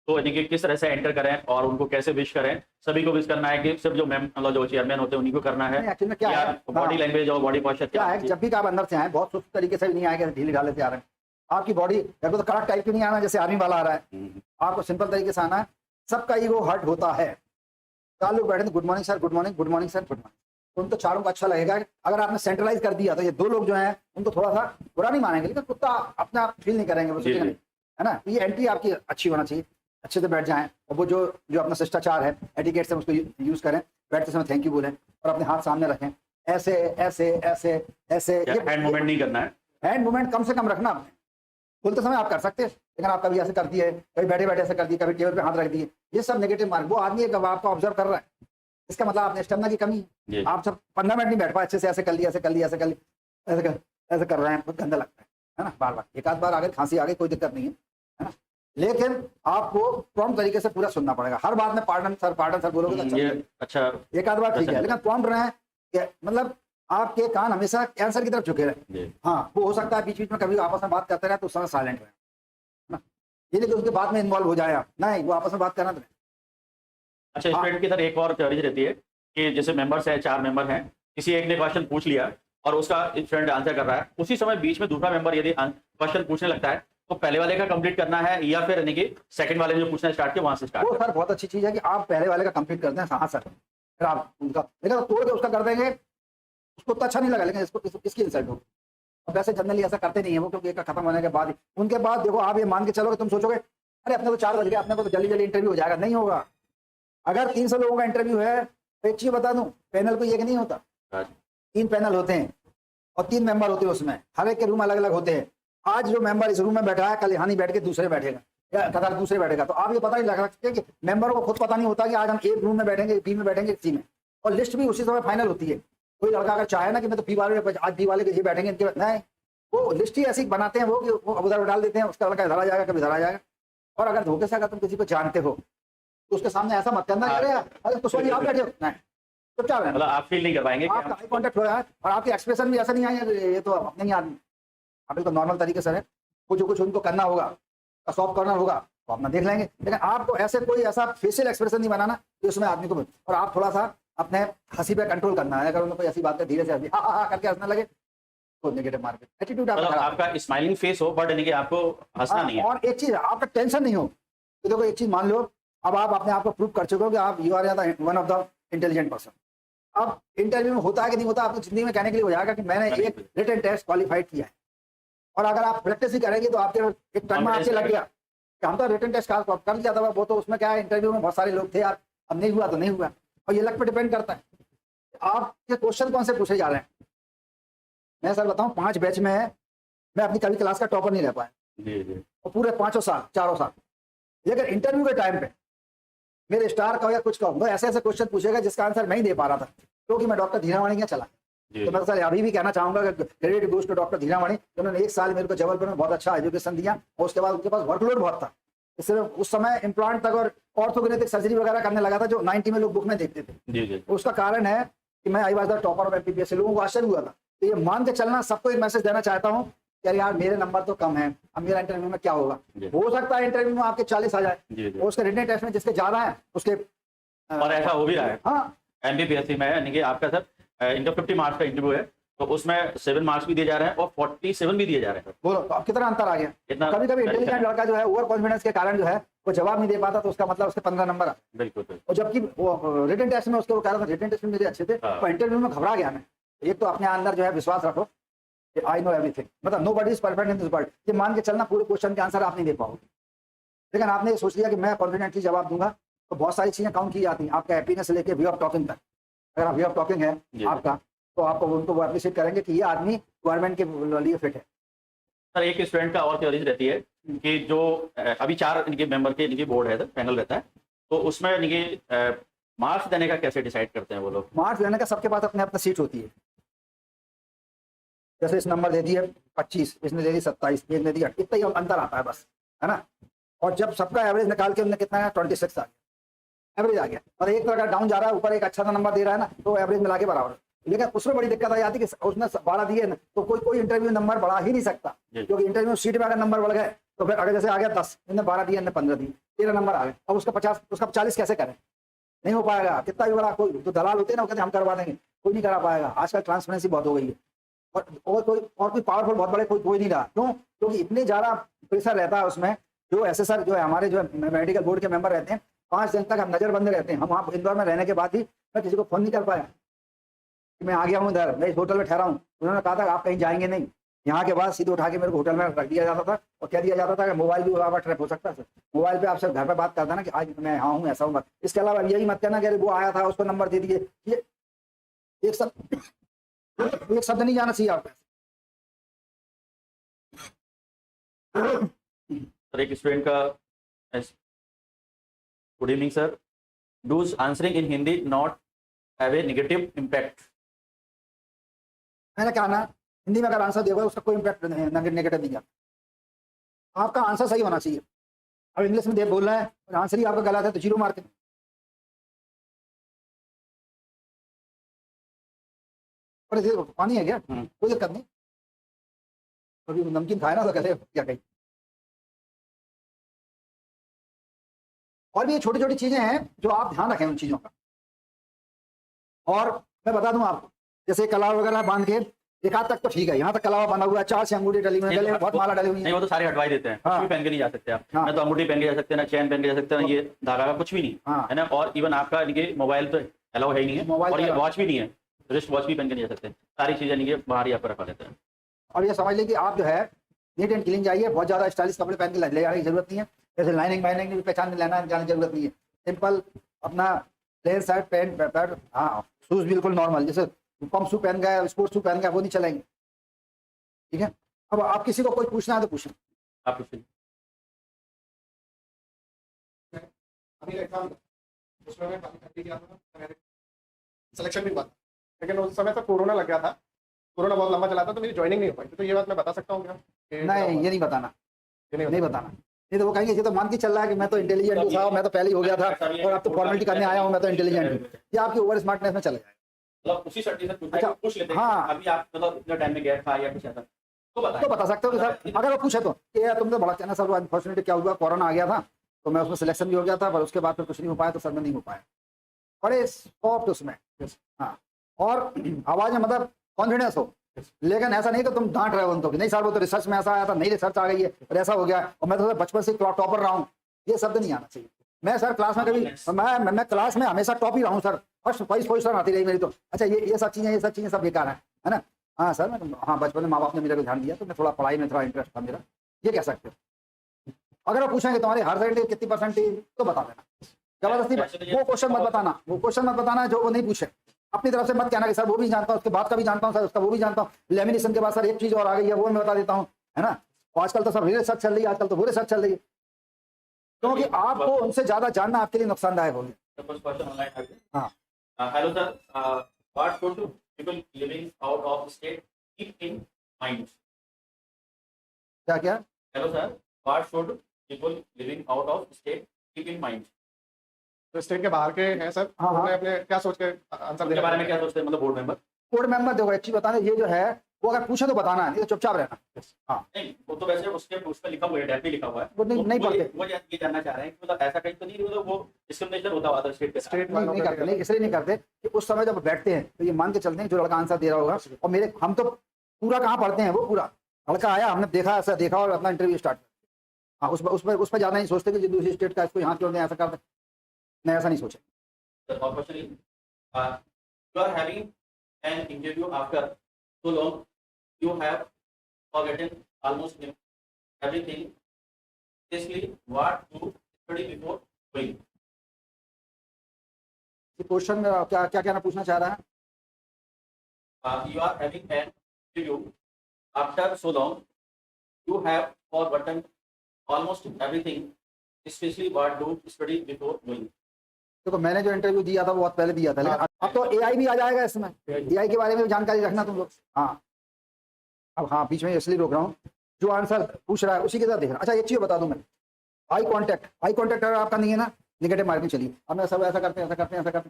तो यानी कि किस तरह से एंटर करें और उनको कैसे विश करें। सभी को विश करना है कि सिर्फ जो मैम जो चेयरमैन होते हैं उन्हीं को करना है, एक्चुअली में क्या है, बॉडी लैंग्वेज और बॉडी पॉस्चर क्या है, जब भी आप अंदर से आए बहुत सुस्त तरीके से भी नहीं आएंगे, ढीले ढाले से आ रहे हैं। आपकी बॉडी तो कड़क टाइप की नहीं आना जैसे आर्मी वाला आ रहा है, आपको सिंपल तरीके से आना है। सबका ईगो हर्ट होता है। 4 लोग बैठे, good morning sir, good morning, good morning sir, good morning. उनको चारों को अच्छा लगेगा। अगर आपने सेंट्रलाइज कर दिया तो ये 2 लोग जो हैं उनको थोड़ा सा बुरा नहीं मानेंगे, लेकिन कुत्ता अपने आप फील नहीं करेंगे, वो सोचेंगे नहीं, है ना। ये एंट्री आपकी अच्छी होना चाहिए, अच्छे से बैठ जाएं, और वो जो अपना शिष्टाचार है, एटिकेट से उसको यूज करें। बैठते समय थैंक यू बोलें और अपने हाथ सामने रखें, ऐसे ऐसे ऐसे ऐसे। हैंड मूवमेंट नहीं करना है, हैंड मूवमेंट कम से कम रखना। आपने बोलते समय आप कर सकते हैं, लेकिन आप कभी ऐसे कर दिए, कभी बैठे बैठे ऐसे कर दिए, कभी टेबल पे हाथ रख दिए, ये सब नेगेटिव मार्क। वो आदमी आपको ऑब्जर्व कर रहा है, इसका मतलब आपने स्टेमिना की कमी है। आप सब 15 मिनट नहीं बैठ पाए अच्छे से, ऐसे कर लिया, ऐसे कर लिया, ऐसे कर लिया, ऐसे कर रहे हैं, बहुत गंदा लगता है ना। बार बार, एक आध बार अगर खांसी आ गई कोई दिक्कत नहीं है, है ना। लेकिन आपको प्रॉम्प्ट तरीके से पूरा सुनना पड़ेगा, हर बात में पार्डन सर बोलोगे तो अच्छा ये नहीं। अच्छा एक आध बार ठीक है, अच्छा। लेकिन प्रॉम्प्ट रहे कि मतलब आपके कान हमेशा आंसर की तरफ झुके रहे। जी हाँ, वो हो सकता है बीच बीच में कभी आपस में बात करते रहे तो उस समय साइलेंट रहे ना, ये नहीं कि उसके बाद में इन्वॉल्व हो जाए आप, नहीं, वो आपस में बात करना तो नहीं। अच्छा, स्टूडेंट की सर एक और थ्योरी रहती है कि जैसे मेंबर्स हैं, 4 मेंबर हैं, किसी एक ने क्वेश्चन पूछ लिया और उसका स्टूडेंट आंसर कर रहा है, उसी समय बीच में दूसरा मेंबर यदि क्वेश्चन पूछने लगता है तो पहले वाले का कंप्लीट करना है या फिर यानी कि सेकंड वाले ने जो पूछना स्टार्ट किया वहां से स्टार्ट वो करना सर बहुत अच्छी चीज है कि आप पहले वाले का कंप्लीट करते हैं, हाँ सर, फिर आप उनका, लेकिन तोड़ के उसका कर देंगे उसको तो अच्छा नहीं लगा, लेकिन इसकी इंसल्ट हो। अब वैसे जनरली ऐसा करते नहीं है वो, क्योंकि एक का खत्म होने के बाद उनके बाद देखो आप ये मान के चलोगे, तुम सोचोगे अरे अपने को 4 बज गए, अपने को तो जल्दी जल्दी इंटरव्यू हो जाएगा, नहीं होगा। अगर 300 लोगों का इंटरव्यू है तो एक चीज बता दूं, पैनल को एक नहीं होता, है। 3 पैनल होते हैं और 3 मेंबर होते हैं उसमें, हर एक के रूम अलग अलग होते हैं। आज जो मेंबर इस रूम में बैठा है कल यहाँ नहीं बैठ के दूसरे बैठेगा या कतार दूसरे बैठेगा, तो आप ये पता नहीं लग सकते कि मेंबरों को खुद पता नहीं होता कि आज हम एक रूम में बैठेंगे, बी में बैठेंगे, सी में, और लिस्ट भी उसी समय फाइनल होती है। कोई लड़का अगर चाहे ना कि मैं तो बी वाले आज बी वाले के ये बैठेंगे इनके, नहीं, वो लिस्ट ही ऐसी बनाते हैं वो कि वो उधर डाल देते हैं, उसका लड़का इधर आ जाएगा, कभी इधर आ जाएगा। और अगर धोखे से अगर तुम किसी को जानते हो तो उसके सामने ऐसा मत करना कि अरे तो सॉरी आप बैठे हो, नहीं, तो क्या मतलब आप फील नहीं कर पाएंगे कि आपका आई कॉन्टेक्ट हो रहा है और आपके एक्सप्रेशन भी ऐसा नहीं आए ये तो अपने ही आदमी, आप बिल्कुल नॉर्मल तरीके से है, कुछ उनको करना होगा, सॉफ्ट कॉर्नर होगा तो अपना देख लेंगे, लेकिन आपको ऐसे कोई ऐसा फेशियल एक्सप्रेशन नहीं बनाना कि उसमें आदमी को, और आप थोड़ा सा अपने हंसी पे कंट्रोल करना है। अगर उन्हें कोई ऐसी बात है धीरे से हंसी हा करके हंसने लगे तो नेगेटिव मार्केट एटीट्यूड मतलब आपका स्माइलिंग फेस हो बट यानी कि आपको हंसना नहीं है। और एक चीज आपका टेंशन नहीं हो, तो देखो एक चीज मान लो, अब आप अपने आप को प्रूव कर चुके हो कि आप you are one of the intelligent person. अब इंटरव्यू में होता है कि नहीं होता, आपको जिंदगी में कहने के लिए हो जाएगा कि मैंने एक रिटन टेस्ट क्वालिफाइड किया है, और अगर आप प्रैक्टिस ही करेंगे तो आपके एक टर्म आपसे लग गया कि हम तो रिटन टेस्ट कर लिया था, वो तो उसमें क्या है, इंटरव्यू में बहुत सारे लोग थे यार, अब नहीं हुआ तो नहीं हुआ, और ये लक पे डिपेंड करता है आपके क्वेश्चन कौन से पूछे जा रहे हैं। मैं सर बताऊं 5 बैच में है, मैं अपनी कभी क्लास का टॉपर नहीं रह पाया जी और पूरे 5 साल 4 साल, लेकिन इंटरव्यू के टाइम पे मेरे स्टार का या कुछ का वो ऐसे ऐसे क्वेश्चन पूछेगा जिसका आंसर नहीं दे पा रहा था, क्योंकि मैं डॉक्टर धीरावाणी के चला। तो मैं सर अभी भी कहना चाहूंगा कि क्रेडिट गोज टू डॉक्टर धीरावाणी, उन्होंने 1 साल मेरे को जबलपुर में बहुत अच्छा एजुकेशन दिया, और उसके बाद उनके पास वर्कलोड बहुत था, इसलिए उस समय इम्प्लांट तक और ऑर्थोगेनेटिक सर्जरी वगैरह करने लगा था जो 90 में लोग बुक में देखते थे। जी उसका कारण है कि मैं I was the topper of MPPS, लोगों को आश्चर्य हुआ था। तो ये मान के चलना, सबको एक मैसेज देना चाहता हूँ कि यार मेरे नंबर तो कम है, अब मेरा इंटरव्यू में क्या होगा, हो सकता है इंटरव्यू में आपके 40 आ जाए, और उसके रिटन टेस्ट में जिसके ज्यादा है उसके, और ऐसा हो भी रहा है। हाँ एमपीपीएससी में यानी कि आपका सर इनका 50 मार्क्स का इंटरव्यू है, तो उसमें 7 मार्क्स भी दिए जा रहे हैं और 47 भी दिए जा रहे हैं। बोलो तो अब कितना अंतर आ गया। इतना कभी कभी इंटेलिजेंट लड़का जो है ओवर कॉन्फिडेंस के कारण जो है वो जवाब नहीं दे पाता, तो उसका मतलब उसके 15 नंबर आ, बिल्कुल और जबकि वो रिटन टेस्ट में उसके वो कह रहा था रिटन टेस्ट में मेरे अच्छे थे, पर इंटरव्यू में घबरा गया मैं। एक तो अपने अंदर जो है विश्वास रखो, आई नो एवरीथिंग, मतलब nobody is perfect in this world, ये मान के चलना पूरे क्वेश्चन के आंसर आप नहीं दे पाओगे, लेकिन आपने ये सोच लिया कि मैं कॉन्फिडेंटली जवाब दूंगा, तो बहुत सारी चीजें काउंट की जाती हैं, आपका हैप्पीनेस से लेके वे ऑफ टॉकिंग तक। अगर आप वे ऑफ टॉकिंग है आपका, तो आपको उनको अप्रिशिएट करेंगे कि ये आदमी गवर्नमेंट के लिए फिट है। सर एक स्टूडेंट का और थ्योरीज रहती है कि जो अभी 4 इनके मेंबर के इनकी बोर्ड है, पैनल रहता है, तो उसमें इनके मार्क्स देने का कैसे डिसाइड करते हैं वो लोग? मार्क्स देने का सबके पास अपने अपना सीट होती है, जैसे इस नंबर दे दिए 25, इसने दे दी 27, एक ने दिया, इतना ही अंतर आता है बस, है ना। और जब सबका एवरेज निकाल के हमने कितना है 26 आ गया, एवरेज आ गया, और एक तो अगर डाउन जा रहा है ऊपर एक अच्छा सा नंबर दे रहा है ना, तो एवरेज मिला के बराबर। लेकिन उसमें बड़ी दिक्कत आ जाती है कि उसने 12 दिए ना, तो कोई इंटरव्यू नंबर बढ़ा ही नहीं सकता, क्योंकि इंटरव्यू सीट में अगर नंबर बढ़ गए तो फिर अगर जैसे आ गया 10, इनने 12 दिए, इनने 15 दिए, 13 नंबर आ गए, अब उसका 50, उसका 40 कैसे करें, नहीं हो पाएगा। कितना भी बड़ा कोई तो दलाल होते हैं ना, कहते हम करवा देंगे, कोई नहीं करा पाएगा। आजकल ट्रांसपेरेंसी बहुत हो गई है, और कोई पावरफुल बहुत बड़े कोई नहीं रहा, क्यों, क्योंकि इतने ज्यादा प्रेशर रहता है उसमें। जो एसएसआर जो है हमारे जो मेडिकल बोर्ड के मेंबर रहते हैं, 5 दिन तक हम नजरबंद रहते हैं। हम वहाँ इंदौर में रहने के बाद भी मैं किसी को फोन नहीं कर पाया कि मैं आ गया हूँ इधर, मैं इस होटल में ठहरा हूँ। उन्होंने कहा था आप कहीं जाएंगे नहीं, यहाँ के बाद सीधे उठा के मेरे को होटल में रख दिया जाता था, और कह दिया जाता था कि मोबाइल भी वहाँ ट्रैप हो सकता है, मोबाइल पे आपसे घर पे बात करता ना कि आज मैं यहाँ हूँ, ऐसा हूँ मत। इसके अलावा यही मत कहना कि वो आया था उसको नंबर दे दिए, ये एक शब्द नहीं जाना चाहिए आपको। सर एक स्टूडेंट का, good evening sir, does answering in Hindi not have a negative impact? मैंने कहा ना, हिंदी में अगर आंसर देगा उसका कोई इम्पैक्ट नेगेटिव नहीं आता। आपका आंसर सही होना चाहिए। अब इंग्लिश में दे बोल रहा है और आंसर ही आपका गलत है तो 0 मार्क है। और इसे पानी है क्या? कोई दिक्कत नहीं, कभी नमकीन खाए ना तो कहते क्या कहीं। और भी ये छोटी छोटी चीजें हैं जो आप ध्यान रखें उन चीजों का। और मैं बता दूं आपको, जैसे कलावा वगैरह बांध के एक हाथ तक तो ठीक है, यहाँ तक कलावा बंधा हुआ है, 4 से अंगूठी डली हुई है, गले में बहुत माला डली हुई है। नहीं, वो तो सारे हटवाई देते हैं, कुछ हाँ। भी पहन के नहीं जा सकते आप। हाँ। ना तो अंगूठी पहन के जा सकते हैं, ना चैन पहन के जा सकते हैं, ये धागा का कुछ भी नहीं हाँ। है ना। और इवन आपका इनके मोबाइल तो अलाउ है ही नहीं है, मोबाइल और ये तो- वॉच भी नहीं है, रिस्ट वॉच भी पहन के नहीं जा सकते। सारी चीजें इनके बाहर ही आप रखा लेते हैं। और ये समझ लें कि आप जो है नीट एंड क्लीन जाइए, बहुत ज्यादा स्टाइलिश कपड़े पहन के ले जाने की जरूरत नहीं है, जैसे लाइनिंग वाइनिंग की पहचान में लेना जाने की जरूरत नहीं है। सिंपल अपना प्लेन शर्ट पैंट पैर, हाँ शूज बिल्कुल नॉर्मल, जैसे पम्प शू पहन गए, स्पोर्ट्स शू पहन गए, वो नहीं चलेंगे, ठीक है। अब आप किसी को कोई पूछना है तो पूछें। आप कुछ अभी एग्जाम उसमें मैं काफी तैयारी किया था, मेरे सिलेक्शन भी हुआ था, लेकिन उस समय तो कोरोना लग गया था, कोरोना बहुत लंबा चला था तो मेरी ज्वाइनिंग नहीं हो पाई थी। तो ये बात मैं बता सकता हूँ क्या? नहीं, ये नहीं बताना, ये नहीं बताना। नहीं तो वो कहेंगे ये तो मान के चल रहा है कि मैं तो इंटेलिजेंट हूँ साहब, मैं तो पहले ही हो गया था और अब तो फॉर्मेलिटी करने आया हूँ, मैं तो इंटेलिजेंट हूँ। ये आपकी ओवर स्मार्टनेस में चले जाएगा। मतलब उसी सर्टिफिकेट से अच्छा, पूछ लेते हैं हाँ। अभी आप मतलब इतना टाइम में गया था या कुछ ऐसा तो तो बता सकते हो कि सर अगर वो पूछे तो ये तुमने बड़ा कहना सर अनफॉर्चुनेटली क्या हुआ, कोरोना आ गया था तो मैं उसमें सिलेक्शन भी हो गया था, पर उसके बाद फिर कुछ नहीं हो पाया तो सर में नहीं हो पाया। बड़े सॉफ्ट उसमें, हाँ। और आवाज में मतलब कॉन्फिडेंस हो, लेकिन ऐसा नहीं कि तुम डांट रहे हो उनको कि नहीं सर वो तो रिसर्च में ऐसा आया था, नहीं रिसर्च आ गई है और ऐसा हो गया और मैं तो बचपन से टॉपर रहा हूँ, ये शब्द नहीं आना चाहिए। मैं सर क्लास में कभी मैं क्लास में हमेशा टॉप ही रहा हूँ सर, फर्स्ट पोजीशन आती रही मेरी तो। अच्छा ये सब चीजें सब बेकार है ना। हाँ सर मैं हाँ बचपन में माँ बाप ने मेरे को ध्यान दिया तो मैं थोड़ा पढ़ाई में थोड़ा इंटरेस्ट था मेरा, ये कह सकते हो। अगर आप पूछेंगे तुम्हारे हर साइड कितनी परसेंट थी तो बता देना, जबरदस्ती वो क्वेश्चन मत बताना, वो क्वेश्चन मत बताना जो वो नहीं पूछे। अपनी तरफ से मत कहना कि सर वो भी जानता हूँ, उसके बाद का भी जानता हूँ सर, उसका वो भी जानता हूँ, लेमिनेशन के बाद सर एक चीज और आ गई है वो मैं बता देता हूँ, है ना। आजकल तो सब रिसर्च चल रही है, आजकल तो वो रिसर्च चल रही है, क्योंकि आपको उनसे ज्यादा जानना आपके लिए नुकसानदायक होगी। हाँ। Hello sir, what should people living out of state keep in mind? क्या क्या? Hello sir, what should people living out of state keep in mind? तो स्टेट के बाहर के हैं सर, हाँ, हाँ। उन्हें अपने क्या सोच के आंसर उनके बारे में क्या सोचते हैं, मतलब बोर्ड मेंबर? बोर्ड मेंबर देखो एक चीज बताना, ये जो है वो अगर पूछे तो बताना है, नहीं तो चुपचाप रहना। नहीं, वो तो वैसे उसके उस पर लिखा हुआ है, डैप में लिखा हुआ है, वो नहीं पढ़ते, वो ये जानना चाह रहे हैं कि मतलब ऐसा कहीं तो नहीं मतलब वो डिस्क्रिमिनेशन होता हुआ अदर स्टेट के साथ? स्टेट नहीं करते, नहीं इसलिए नहीं करते कि उस समय जब बैठते हैं तो ये मान के चलते हैं जो लड़का आंसर दे रहा होगा, और मेरे हम तो पूरा कहाँ पढ़ते हैं, वो पूरा लड़का आया हमने देखा ऐसा देखा और अपना इंटरव्यू स्टार्ट किया। हाँ उस पर ज्यादा नहीं सोचते कि दूसरी स्टेट का इसको यहाँ क्यों दें, ऐसा करते नहीं, ऐसा नहीं सोचे। The question is, you are having an interview after so long, you have forgotten almost everything. Especially, what to study before going? Question में क्या क्या कहना पूछना चाह रहा है? You are having an interview after so long, you have forgotten almost everything. Especially, what to study before going? देखो मैंने जो इंटरव्यू दिया था वो बहुत पहले दिया था, लेकिन अब तो एआई भी आ जाएगा इसमें, एआई के बारे में भी जानकारी रखना तुम लोग। हाँ अब हाँ बीच में इसलिए रोक रहा हूँ, जो आंसर पूछ रहा है उसी के साथ देखना। अच्छा एक चीज बता दूं मैं, आई कांटेक्ट अगर आपका नहीं है ना, नेगेटिव मार्किंग चलिए। अब मैं सब ऐसा करते हैं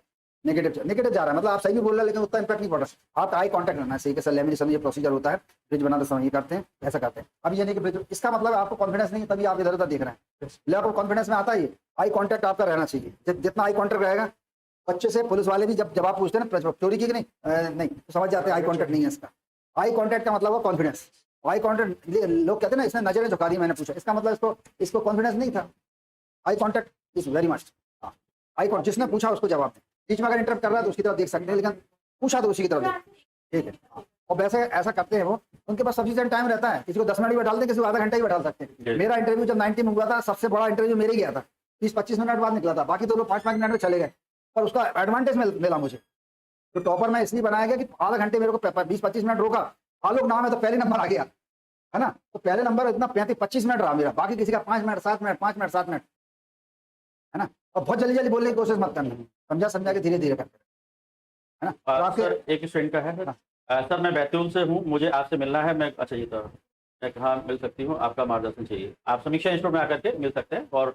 नेगेटिव जा रहा है, मतलब आप सही भी बोल रहे हैं लेकिन उतना इंपैक्ट नहीं पड़ रहा। आप आई कांटेक्ट रहना सही के सर, लेमिनेशन ये प्रोसीजर होता है, ब्रिज बनाते समय ये करते हैं, ऐसा करते हैं। अब ये नहीं कि ब्रिज, इसका मतलब आपको कॉन्फिडेंस नहीं है तभी आप इधर उधर देख रहे हैं, ले आपको कॉन्फिडेंस में आता है। आई कांटेक्ट आपका रहना चाहिए, जितना आई कांटेक्ट रहेगा बच्चे से पुलिस वाले भी जब जवाब पूछते हैं ना चोरी की कि नहीं तो समझ जाते हैं आई कांटेक्ट नहीं है इसका। आई कांटेक्ट का मतलब वो कॉन्फिडेंस। आई कांटेक्ट लोग कहते हैं ना इसने नजरें झुका दी, मैंने पूछा, इसका मतलब इसको कॉन्फिडेंस नहीं था। Eye contact is very must. Eye contact जिसने पूछा उसको जवाब दें, बीच में अगर इंटरप्ट कर रहा है तो उसकी तरफ देख सकते हैं, लेकिन पूछा तो उसी की तरफ दें, ठीक है। और वैसे ऐसा करते हैं वो, उनके पास सफिशिएंट टाइम रहता है, किसी को 10 मिनट ही बैठा दें, किसी को आधा घंटा ही बैठा सकते हैं। मेरा इंटरव्यू जब 90 में हुआ था, सबसे बड़ा इंटरव्यू मेरे ही गया था, 20-25 मिनट बाद निकला था, बाकी तो लोग 5-5 मिनट में चले गए, पर उसका एडवांटेज मिला मुझे। तो टॉपर में इसलिए बनाया गया कि आधा घंटे मेरे को 20-25 मिनट रोका, आलोक नाम है तो पहले नंबर आ गया, है ना। तो पहले नंबर इतना 35-25 मिनट रहा मेरा, बाकी किसी का 5 मिनट 7 मिनट 5 मिनट 7 मिनट, है ना। और बहुत जल्दी जल्दी बोलने की कोशिश मत करना, समझा के धीरे धीरे करते, है ना। तो आपके सर एक स्टूडेंट का है सर, मैं बैतूल से हूँ, मुझे आपसे मिलना है। मैं अच्छा ये तो मैं कहाँ मिल सकती हूँ, आपका मार्गदर्शन चाहिए, आप समीक्षा इंस्टीट्यूट में आकर के मिल सकते हैं। और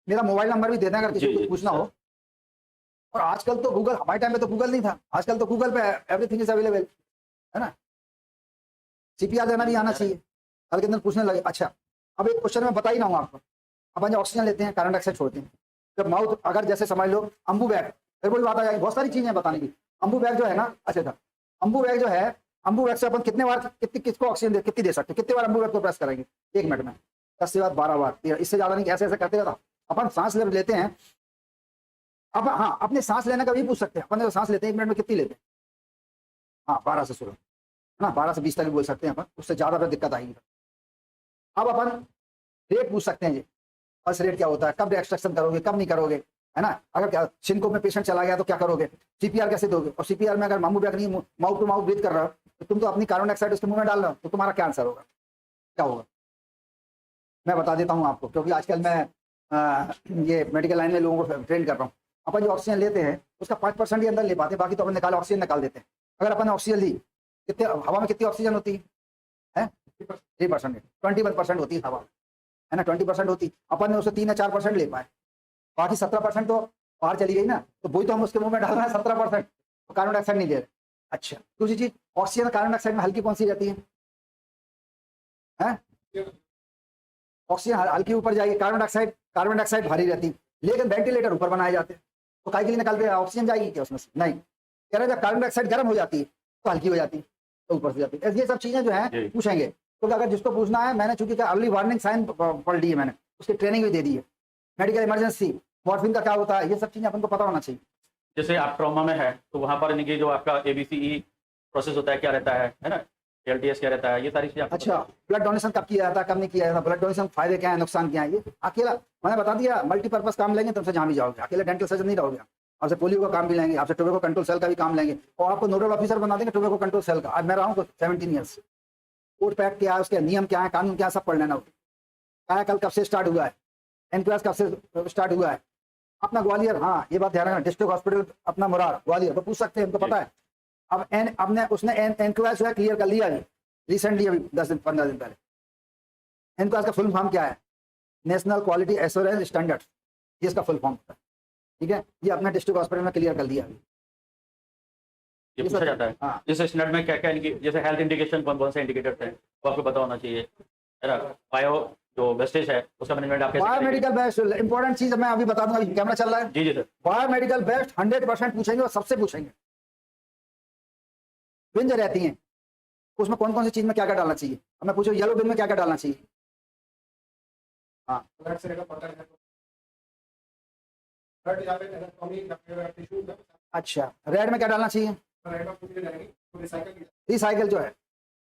मेरा मोबाइल नंबर भी दे दें अगर किसी जी, को जी, कुछ पूछना सर। हो। और आजकल तो गूगल, हमारे टाइम में तो गूगल नहीं था, आजकल तो गूगल पे एवरीथिंग इज अवेलेबल, है ना। सीपीआर देना भी आना चाहिए, कल के अंदर पूछने लगे। अच्छा, अब एक क्वेश्चन मैं बता ही रहा हूँ आपको। अपन जो ऑक्सीजन लेते हैं, कार्बन डाइऑक्साइड छोड़ते हैं, जब माउथ, अगर जैसे समझ लो अम्बू बैग, फिर कोई बात आ जाएगी, बहुत सारी चीजें हैं बताने की। अम्बू बैग जो है ना, अच्छा था, अम्बू बैग जो है, अम्बू बैग से अपन कितने बार किसको ऑक्सीजन कितनी दे सकते हैं, कितने बार अम्बू बैग को प्रेस करेंगे 1 मिनट में? 10 से बार 12 बार, इससे ज्यादा नहीं, ऐसे ऐसे करते रहता। अपन सांस लेते हैं। अब हाँ, अपने सांस लेने का भी पूछ सकते हैं अपन, सांस लेते हैं 1 मिनट में कितनी लेते हैं? हाँ, 12 से शुरू है ना, 12 से 20 तक भी बोल सकते हैं अपन, उससे ज्यादा फिर दिक्कत आएगी। अब अपन रेट पूछ सकते हैं जी, पल्स रेट क्या होता है, कब एक्सट्रैक्शन करोगे, कब नहीं करोगे, है ना। अगर सिनको में पेशेंट चला गया तो क्या करोगे, सीपीआर कैसे दोगे, और सीपीआर में अगर मामू बैग नहीं, माउथ टू माउथ ब्रीथ कर रहा हो, तो तुम तो अपनी कार्बन डाइऑक्साइड उसके मुंह में डाल रहे हो, तो तुम्हारा क्या आंसर होगा, क्या होगा? मैं बता देता हूँ आपको, क्योंकि आजकल मैं ये मेडिकल लाइन में लोगों को ट्रेन कर रहा हूँ। अपन जो ऑक्सीजन लेते हैं उसका 5% ही अंदर ले पाते हैं, बाकी तो अपन निकाल ऑक्सीजन निकाल देते हैं। अगर अपन ऑक्सीजन ली, कितने हवा में कितनी ऑक्सीजन होती है? 3%, 21% होती है हवा, है ना, 20% होती, अपन ने उसे 3 या 4% ले पाए, बाकी 17% तो बाहर चली गई ना। तो वही तो हम उसके मुंह में डाल रहे हैं 17%, तो कार्बन डाइऑक्साइड नहीं ले रहे। अच्छा, दूसरी चीज, ऑक्सीजन कार्बन डाइऑक्साइड में हल्की कौन सी रहती है? ऑक्सीजन हल्की ऊपर जाएगी, कार्बन डाइऑक्साइड भारी रहती है, लेकिन वेंटिलेटर ऊपर बनाए जाते हैं, तो काय के लिए निकालते हैं? ऑक्सीजन जाएगी क्या उसमें से? नहीं, कह रहे जब कार्बन डाइऑक्साइड गर्म हो जाती है तो हल्की हो जाती है, तो ऊपर से जाती है। ये सब चीजें जो है पूछेंगे, तो अगर जिसको पूछना है, मैंने चूंकि अर्ली वार्निंग साइन पढ़ ली है, मैंने उसकी ट्रेनिंग भी दे दी है, मेडिकल इमरजेंसी, मॉर्फिन का क्या होता है, ये सब चीजें अपन को पता होना चाहिए। जैसे आप ट्रॉमा में है तो वहाँ पर इनकी जो आपका ABCE प्रोसेस होता है क्या रहता है ना, LTS क्या रहता है, ये सारी चीजें आपको अच्छा, ब्लड डोनेशन कब किया जाता है, कब नहीं किया जाता, ब्लड डोनेशन फायदे क्या है, नुकसान क्या है, ये अकेला मैंने बता दिया। मल्टीपर्पज काम लेंगे तुमसे जहाँ भी जाओगे, अकेले डेंटल सर्जन नहीं रहोगे, आपसे पोलियो का काम भी लेंगे, आपसे टोबैको कंट्रोल सेल का भी काम लेंगे, और आपको नोडल ऑफिसर बना देंगे टोबैको कंट्रोल सेल का। आज मैं रहा हूँ 17 ईयर्स, कोड पैक्ट क्या है, उसके नियम क्या है, कानून क्या है, सब पढ़ लेना। कायाकल्प कब से स्टार्ट हुआ है, एनक्वास कब से स्टार्ट हुआ है, अपना ग्वालियर, हाँ ये बात ध्यान रखना, डिस्ट्रिक्ट हॉस्पिटल अपना मुरार ग्वालियर, तो पूछ सकते हैं, उनको पता है। अब अपने उसने एनक्वास जो है क्लियर कर लिया अभी रिसेंटली, अभी 10-15 दिन पहले। एनक्वास का फुल फॉर्म क्या है? नेशनल क्वालिटी एश्योरेंस स्टैंडर्ड, ये इसका फुल फॉर्म होता है, ठीक है। ये अपने डिस्ट्रिक्ट हॉस्पिटल में क्लियर कर दिया अभी। ये पूछा जाता है। हाँ, जैसे स्टैंडर्ड में क्या क्या जैसे हेल्थ इंडिकेशन कौन कौन से इंडिकेटर्स हैं वो आपको पता होना चाहिए, है ना। बायो जो वेस्टेज है उसका मैनेजमेंट आप कैसे करेंगे? बायोमेडिकल बेस्ट इंपॉर्टेंट चीज मैं अभी बता दूंगा, कैमरा चल रहा है। जी जी सर। बायोमेडिकल बेस्ट 100% पूछेंगे, और सबसे पूछेंगे। बिन जो रहती हैं उसमें कौन कौन सी चीज में क्या क्या डालना चाहिए, अब मैं पूछूं येलो बिन में क्या क्या डालना चाहिए? हाँ, ब्लड से लेकर पता है ब्लड या फिर एनाटॉमी या फिर टिश्यू में अच्छा, रेड में क्या डालना चाहिए? रेड ऑफ पूरी जाएगी तो रिसाइकल की रिसाइकिल जो है,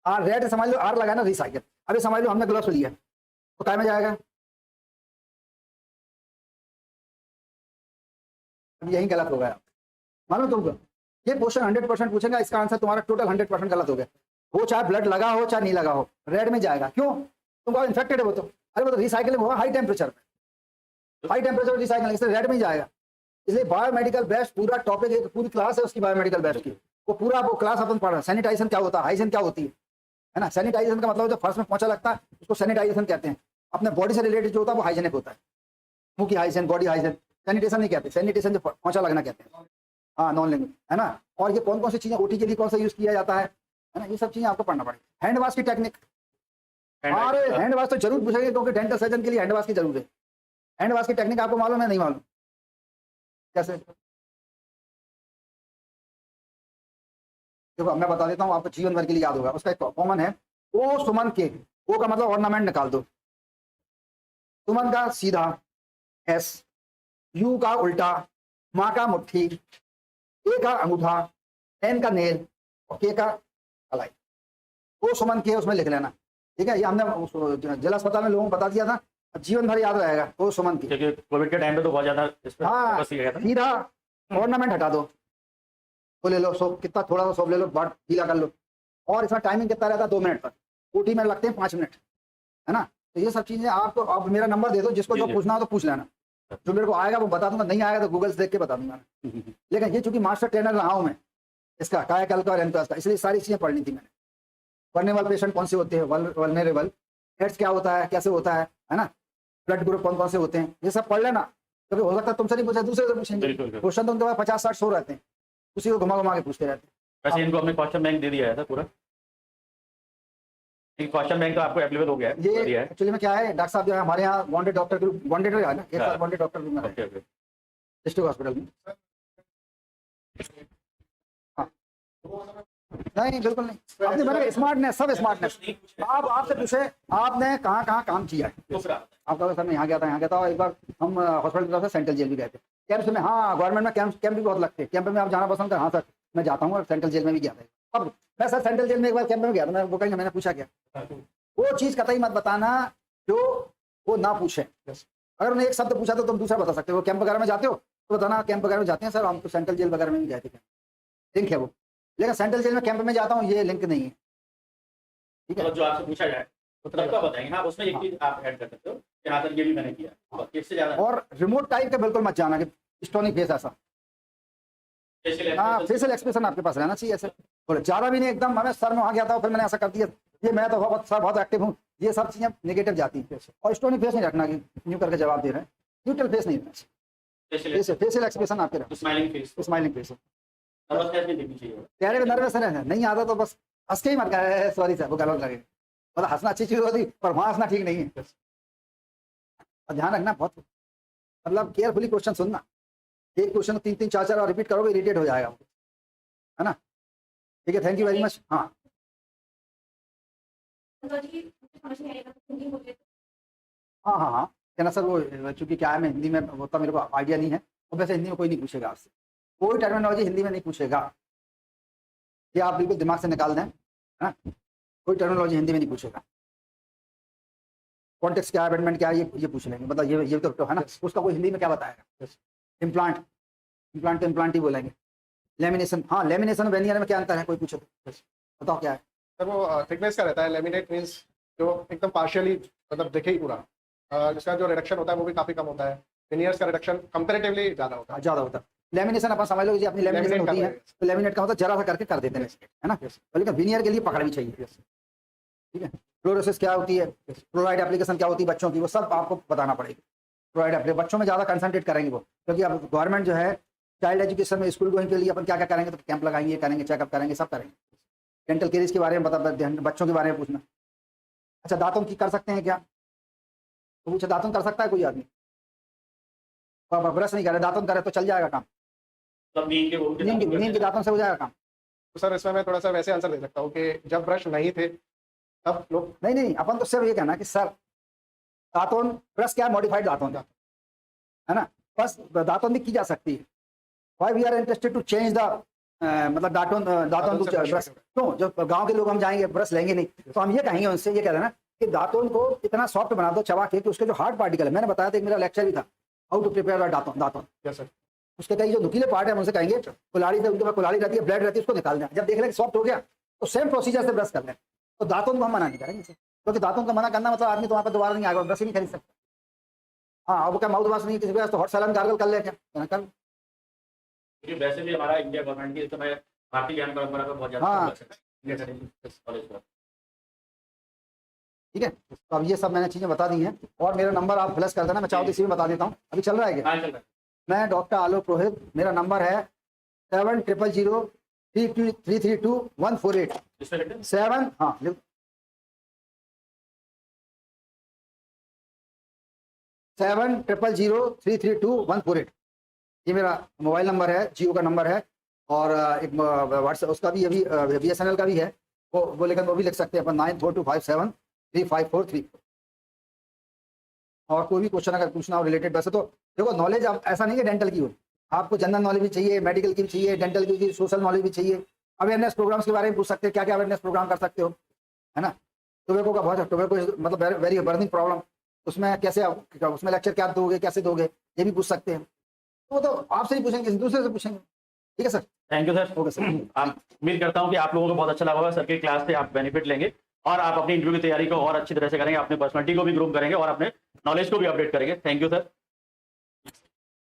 आर रेड समझ लो, आर लगाना रिसाइकिल। अभी समझ लो हमने ग्लव्स लिया तो काय में जाएगा? अब यही गलत हो गया, मालूम तुमको। ये क्वेश्चन 100% पूछेगा, इसका आंसर तुम्हारा टोटल 100% गलत हो गया। वो चाहे ब्लड लगा हो चाहे नहीं लगा हो, रेड में जाएगा। क्यों? तुमको इन्फेक्टेड है वो तो, अरे वो तो रिसाइकलिंग होगा हाई टेम्परेचर पे, हाई टेम्परेचर रिसाइकलिंग, इसलिए रेड में जाएगा। इसलिए बायोमेडिकल बेस्ट पूरा टॉपिक, एक पूरी क्लास है उसकी बायोमेडिकल बेस्ट की, वो पूरा वो क्लास अपन पढ़ रहे हैं। सैनिटाइजेशन क्या होता है, हाइजीन क्या होती है ना। सैनिटाइजेशन का मतलब जो फर्स्ट में पोंछा लगता है उसको सैनिटाइजेशन कहते हैं। अपने बॉडी से रिलेटेड जो होता है वो हाइजीनिक होता है, मुंह की हाइजीन, बॉडी हाइजीन। सैनिटेशन नहीं कहते, सैनिटेशन जो पोंछा लगना कहते हैं, हाँ नॉन लिंग्विड, है ना। और ये कौन कौन सी चीजें ओटी के लिए कौन सा यूज किया जाता है ना, ये सब चीजें आपको पढ़ना पड़ेगा। हैंड वॉश की टेक्निक, अरे हैंड वॉश तो जरूर पूछेंगे, क्योंकि डेंटल सर्जन के लिए हैंड वॉश की जरूरत है। हैंड वॉश की टेक्निक आपको मालूम है नहीं मालूम? कैसे? देखो मैं बता देता हूँ, आपको जीवन भर के लिए याद होगा। उसका एक कॉमन है, ओ सुमन के, ओ का मतलब ऑर्नामेंट निकाल दो, सुमन का सीधा एस, यू का उल्टा, माँ का मुट्ठी, ए का अंगूठा, एन का नेल, और के का कलाई। ओ सुमन के उसमें लिख लेना, ठीक है। ये हमने जिला अस्पताल में लोगों को बता दिया था, जीवन भर याद रहेगा। ओ सुमन के, क्योंकि कोविड के टाइम पे तो बहुत ज्यादा इस पे हाँ, फोकस किया गया था। सीधा ऑर्नामेंट हटा दो, वो ले लो सोप, कितना थोड़ा सा सोप ले लो, बाट गीला कर लो। और इसमें टाइमिंग कितना रहता है? 2 मिनट तक, ओटी में लगते हैं 5 मिनट, है ना। तो ये सब चीजें आपको, आप मेरा नंबर दे दो, जिसको जो पूछना हो तो पूछ लेना, जो मेरे को आएगा वो बता दूंगा, नहीं आएगा तो गूगल से देख के बता दूंगा। लेकिन ये चूंकि मास्टर ट्रेनर रहा हूं मैं इसका, कायाकल्प और एनक्वास का, इसलिए सारी चीजें पढ़नी थी मैंने। वर्नेबल पेशेंट कौन से होते हैं, वर्नेरेबल एड्स क्या होता है, कैसे होता है ना, ब्लड ग्रुप कौन कौन से होते हैं, ये सब पढ़ लेना। कभी हो सकता है तुमसे नहीं पूछा, दूसरे से पूछेंगे। बिल्कुल। क्वेश्चन तो उनके पास 50-60 रहते हैं, उसी को घुमा घुमा के पूछते रहते हैं। वैसे इनको हमने क्वेश्चन बैंक दे दिया था पूरा, क्वेश्चन बैंक तो आपको अवेलेबल हो गया है, ये दिया है। एक्चुअली में क्या है, डॉक्टर साहब जो है हमारे यहाँ वांटेड डॉक्टर के रूप, वांटेड है ना, एक साथ वांटेड डॉक्टर रूप में ओके ओके। डिस्ट्रिक्ट हॉस्पिटल में। हाँ नहीं बिल्कुल नहीं, अपनी मैंने स्मार्टनेस, सब स्मार्टनेस। आप आपसे पूछे आपने कहाँ कहाँ काम किया है, आपका सर मैं यहाँ गया था, यहाँ गया था, एक बार हम हॉस्पिटल की तरफ से सेंट्रल जेल भी गए थे, कैंप्स में। हाँ गवर्नमेंट में कैंप भी बहुत लगते हैं, कैंप में आप जाना पसंद कर। हाँ सर मैं जाता हूँ, सेंट्रल जेल में भी गया था। अब मैं सर सेंट्रल जेल में एक बार कैंप में गया था, मैं वो कहीं मैंने पूछा क्या, वो चीज़ कतई मत बताना जो वो ना पूछे। अगर उन्हें एक शब्द पूछा तो तुम दूसरा बता सकते हो। कैंप वगैरह में जाते हो तो बताना कैंप वगैरह में जाते हैं सर, हम तो सेंट्रल जेल वगैरह में भी गए थे, लिंक है वो। लेकिन सेंट्रल जेल में कैंप में जाता हूँ ये लिंक नहीं है, ठीक है। तो जो आपसे पूछा जाए तो तब का बताएंगे। हाँ उसमें एक चीज आप ऐड कर सकते हो कि हाँ सर ये भी मैंने किया, इससे ज्यादा। और रिमोट टाइप के बिल्कुल मत जाना कि स्टोनी फेस ऐसा। हाँ फेशियल एक्सप्रेशन आपके पास रहना चाहिए ऐसे, थोड़ा ज्यादा भी नहीं एकदम। मैं सर में वहाँ गया था फिर मैंने ऐसा कर दिया, ये मैं तो बहुत एक्टिव हूँ, ये सब चीजें नेगेटिव जाती हैं। और स्टोनी फेस नहीं रखना कि न्यू करके जवाब दे रहे हैं, न्यूट्रल फेस नहीं रखना चाहिए। फेशियल एक्सप्रेशन आपके रखो, smiling face, smiling face. Nervousness नहीं दिखनी चाहिए। चेहरे पे नर्वस नहीं आता तो बस हंस के ही मत गए, सॉरी सर वो गलत लगेगा। मतलब हंसना अच्छी चीज होती पर वहाँ हंसना ठीक नहीं है। और ध्यान रखना बहुत, मतलब केयरफुली क्वेश्चन सुनना, एक क्वेश्चन 3-3 4-4 और रिपीट करोगे इरिटेट हो जाएगा, है ना। ठीक है, थैंक यू वेरी मच। हाँ हाँ हाँ हाँ कहना सर, वो चूंकि क्या है मैं हिंदी में होता मेरे को आइडिया नहीं है, और वैसे हिंदी में कोई नहीं पूछेगा आपसे, कोई टर्मिनोलॉजी हिंदी में नहीं पूछेगा, ये आप बिल्कुल दिमाग से निकाल दें, है ना। कोई टर्मिनोलॉजी हिंदी में नहीं पूछेगा। कॉन्टेक्स्ट क्या है, अबेंडमेंट क्या है, ये पूछ लेंगे, मतलब ये तो है ना। उसका कोई हिंदी में क्या बताएगा। इम्प्लांट, इम्प्लांट तो इम्प्लांट ही बोलेंगे। लेमिनेशन, हाँ लेमिनेशन और वेनियर में क्या अंतर है, कोई पूछे तो बताओ क्या है। सर वो थिकनेस का रहता है, लेमिनेट मींस जो एकदम पार्शियली मतलब दिखे ही पूरा, जिसका जो रिडक्शन होता है वो भी काफी कम होता है। वेनियर्स का रिडक्शन कंपैरेटिवली ज्यादा होता है। ज़्यादा होता है। लेमिनेशन अपन समझ लो जी, अपनी लेमिनेशन होती है तो लेमिनेट का होता है जरा सा करके कर देते हैं, है ना। लेकिन वेनियर के लिए पकड़ भी चाहिए, ठीक है। फ्लोरोसिस क्या होती है, फ्लोराइड एप्लीकेशन क्या होती है बच्चों की, वो सब आपको बताना पड़ेगी। फ्लोराइड एप्लीकेशन बच्चों में ज़्यादा कंसंट्रेट करेंगे वो, क्योंकि अब गवर्नमेंट जो है चाइल्ड एजुकेशन में स्कूल गोइंग के लिए अपन क्या क्या करेंगे, तो कैंप लगाएंगे, करेंगे, चेकअप करेंगे, सब करेंगे। डेंटल केरीज के बारे में बता, बच्चों के बारे में पूछना। अच्छा दांतों की कर सकते हैं क्या, तो पूछे दांतों कर सकता है कोई आदमी, ब्रश नहीं करे दांतों करे तो चल जाएगा काम, नींद के दांतों से हो जाएगा काम। तो सर इसमें मैं थोड़ा सा वैसे आंसर दे सकता हूँ कि जब ब्रश नहीं थे तब लोग, नहीं अपन तो सिर्फ ये कहना कि सर दातुन ब्रश क्या मॉडिफाइड दातुन है ना, बस दातुन भी की जा सकती है। Why we are interested to change the मतलब दातुन टू ब्रश, क्यों जो गांव के लोग हम जाएंगे ब्रश लेंगे नहीं, तो हम ये कहेंगे उनसे, ये कह देना कि दातुन को इतना सॉफ्ट बना दो चबा के कि उसके जो हार्ड पार्टिकल है, मैंने बताया था, एक मेरा लेक्चर भी था हाउ टू प्रिपेयर दातुन, उसके कई जो नुकीले पार्ट है उनसे कहेंगे कुल्हाड़ी से, उनके पास कुल्हाड़ी रहती है, ब्लेड रहती है, उसको निकाल दें। जब देख लें सॉफ्ट हो गया तो सेम प्रोसीजर से ब्रश कर लें। तो दांतों को हम मना नहीं करेंगे, क्योंकि दांतों का मना करना मतलब आदमी तो वहाँ पर दोबारा नहीं आएगा, ब्रश ही नहीं खरीद सकता। हाँ अब क्या माउथ वॉश नहीं किसी के तो हॉट सैलन गार्गल कर ले, क्या कर। वैसे भी हमारा इंडिया गवर्नमेंट की इस समय भारतीय ज्ञान परंपरा पर बहुत ज्यादा हाँ। कॉलेज। ठीक है, तो अब ये सब मैंने चीजें बता दी हैं, और मेरा नंबर आप फ्लैश कर देना, मैं चाहूँ तो इसी में बता देता हूँ। अभी चल रहा है क्या? मैं डॉक्टर आलोक पुरोहित, मेरा नंबर है 70003332 7, हाँ 7000332148, ये मेरा मोबाइल नंबर है, जियो का नंबर है। और एक व्हाट्सएप उसका भी, अभी BSNL का भी है, वो लेकिन वो भी लिख सकते हैं अपन 9425735434। और कोई भी क्वेश्चन अगर पूछना हो रिलेटेड, वैसे तो देखो नॉलेज अब ऐसा नहीं है डेंटल की हो, आपको जनरल नॉलेज भी चाहिए, मेडिकल की भी चाहिए, डेंटल की भी, सोशल नॉलेज भी चाहिए। अवेयरनेस प्रोग्राम्स के बारे में पूछ सकते हैं, क्या क्या अवेयरनेस प्रोग्राम कर सकते हो, है ना। टोबैको का बहुत, टोबैको मतलब वेरी बर्निंग प्रॉब्लम, उसमें कैसे उसमें लेक्चर क्या दोगे, कैसे दोगे, ये भी पूछ सकते हैं। तो वो तो आपसे ही पूछेंगे, किसी दूसरे से पूछेंगे। ठीक है sir, thank you sir. Okay sir. आप उम्मीद करता हूँ कि आप लोगों को बहुत अच्छा लगा होगा, सर के क्लास से आप बेनिफिट लेंगे और आप अपनी इंटरव्यू की तैयारी को और अच्छी तरह से करेंगे, अपने पर्सनालिटी को भी ग्रूम करेंगे और अपने नॉलेज को भी अपडेट करेंगे। Thank you sir.